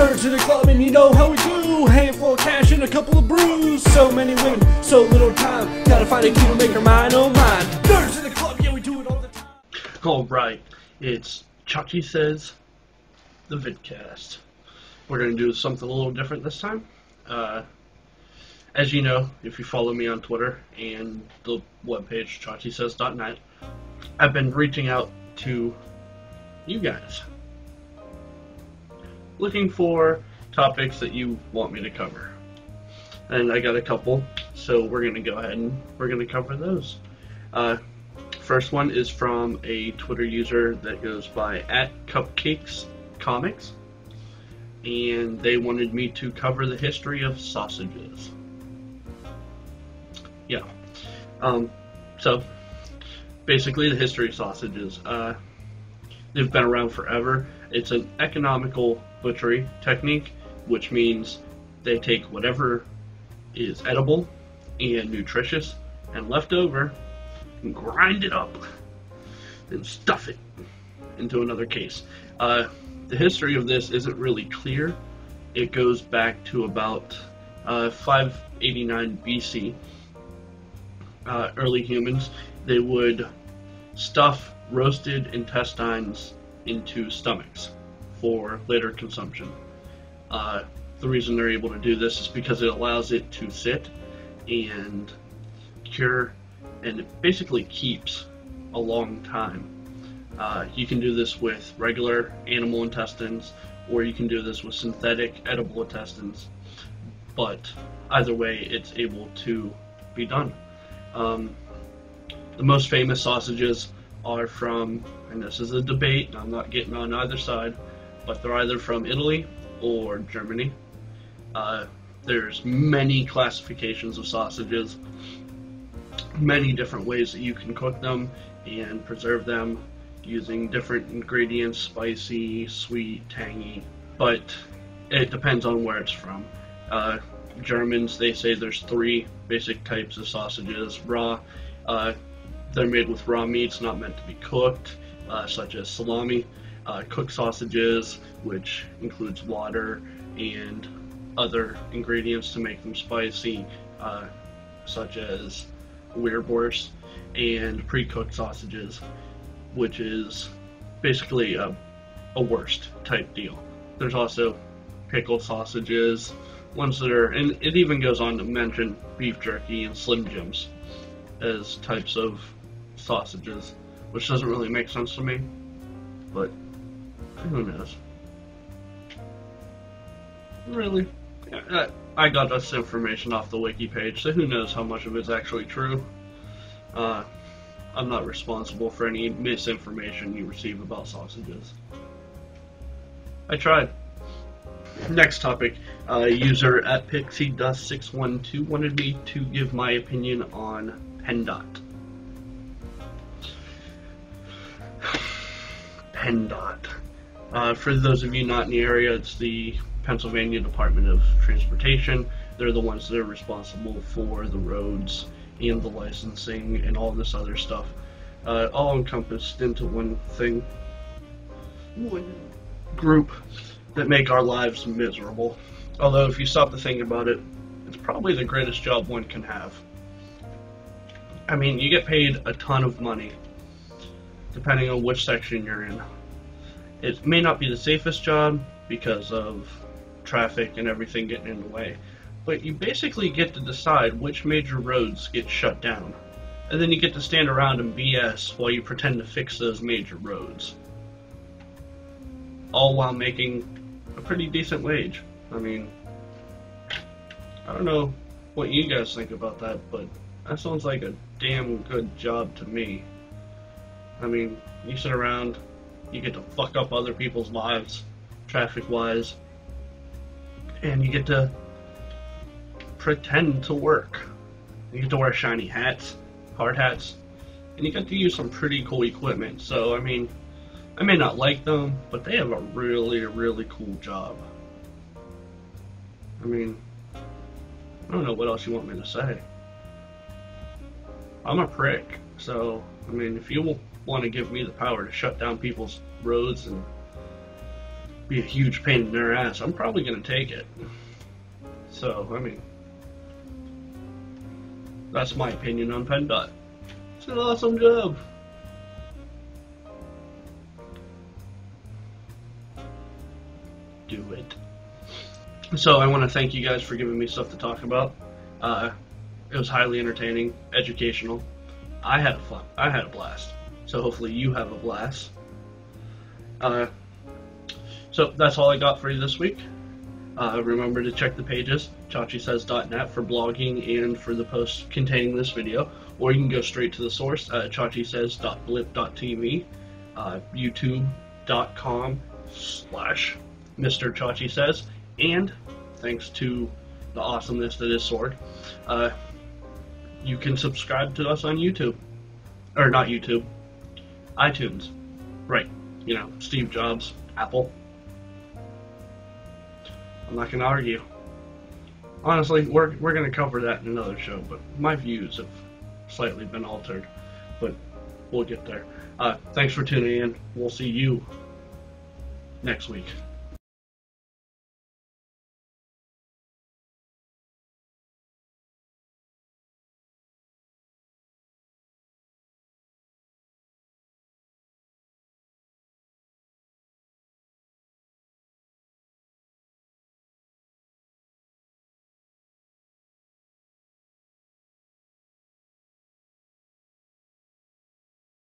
Turn to the club and you know how we do. Handful of cash and a couple of brews. So many women, so little time. Gotta find a key to make her mine, oh mine. Turn to the club, yeah we do it all the time. Alright, it's Chachi Says, the vidcast. We're going to do something a little different this time. As you know, if you follow me on Twitter and the webpage chachisays.net, I've been reaching out to you guys, looking for topics that you want me to cover. And I got a couple, so we're going to go ahead and we're going to cover those. First one is from a Twitter user that goes by @CupcakesComics, and they wanted me to cover the history of sausages. Yeah. So, basically the history of sausages. They've been around forever. It's an economical butchery technique, which means they take whatever is edible and nutritious and left over and grind it up and stuff it into another case. The history of this isn't really clear. It goes back to about 589 BC. Early humans, they would stuff roasted intestines into stomachs for later consumption. The reason they're able to do this is because it allows it to sit and cure, and it basically keeps a long time. You can do this with regular animal intestines, or you can do this with synthetic edible intestines, but either way it's able to be done. The most famous sausages are from, and this is a debate, and I'm not getting on either side, but they're either from Italy or Germany. There's many classifications of sausages, many different ways that you can cook them and preserve them using different ingredients, spicy, sweet, tangy, but it depends on where it's from. Germans, they say there's 3 basic types of sausages. Raw, they're made with raw meats not meant to be cooked, such as salami. Cooked sausages, which includes water and other ingredients to make them spicy, such as Wehrwurst, and pre-cooked sausages, which is basically a worst type deal. There's also pickled sausages, ones that are, and it even goes on to mention beef jerky and Slim Jims as types of sausages, which doesn't really make sense to me, but who knows? Really? I got this information off the wiki page, so who knows how much of it's actually true. I'm not responsible for any misinformation you receive about sausages. I tried. Next topic, user @PixieDust612 wanted me to give my opinion on PennDOT. PennDOT. For those of you not in the area, it's the Pennsylvania Department of Transportation. They're the ones that are responsible for the roads and the licensing and all this other stuff. All encompassed into one thing. One group that make our lives miserable. Although if you stop to think about it, it's probably the greatest job one can have. I mean, you get paid a ton of money, depending on which section you're in. It may not be the safest job because of traffic and everything getting in the way, but you basically get to decide which major roads get shut down, and then you get to stand around and BS while you pretend to fix those major roads, all while making a pretty decent wage. I mean, I don't know what you guys think about that, but that sounds like a damn good job to me. I mean, you sit around, you get to fuck up other people's lives, traffic-wise, and you get to pretend to work. You get to wear shiny hats, hard hats, and you get to use some pretty cool equipment. So, I mean, I may not like them, but they have a really, really cool job. I mean, I don't know what else you want me to say. I'm a prick, so, I mean, if you want to give me the power to shut down people's roads and be a huge pain in their ass, I'm probably going to take it. So, I mean, that's my opinion on PennDOT. It's an awesome job. Do it. So I want to thank you guys for giving me stuff to talk about. It was highly entertaining, educational. I had fun. I had a blast. So hopefully you have a blast. So that's all I got for you this week. Remember to check the pages, chachisays.net, for blogging and for the posts containing this video, or you can go straight to the source at chachisays.blip.tv, youtube.com/Mr. Chachi Says, and thanks to the awesomeness that is Sword, you can subscribe to us on YouTube. Or not YouTube, iTunes. Right, you know, Steve Jobs, Apple. I'm not going to argue. Honestly, we're going to cover that in another show, but my views have slightly been altered. But we'll get there. Thanks for tuning in. We'll see you next week.